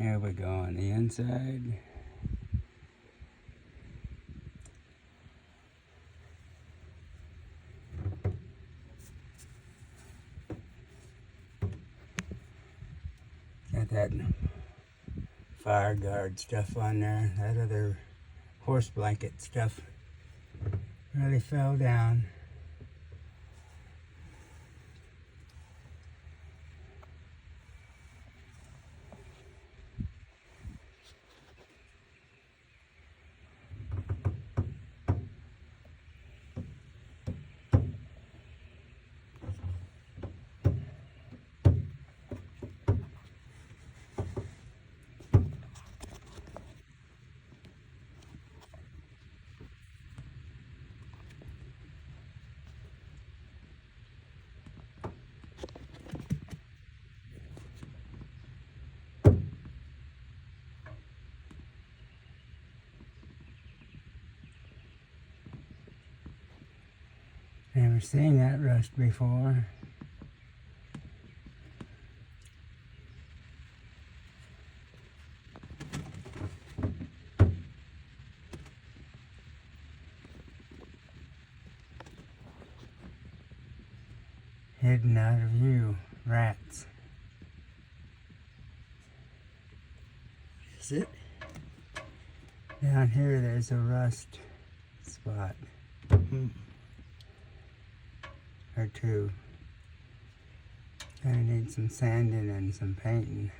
Here we go on the inside. Got that fire guard stuff on there. That other horse blanket stuff really fell down. Never seen that rust before. Hidden out of view, rats. Is it? Down here there's a rust spot. Or two. Gonna need some sanding and some painting.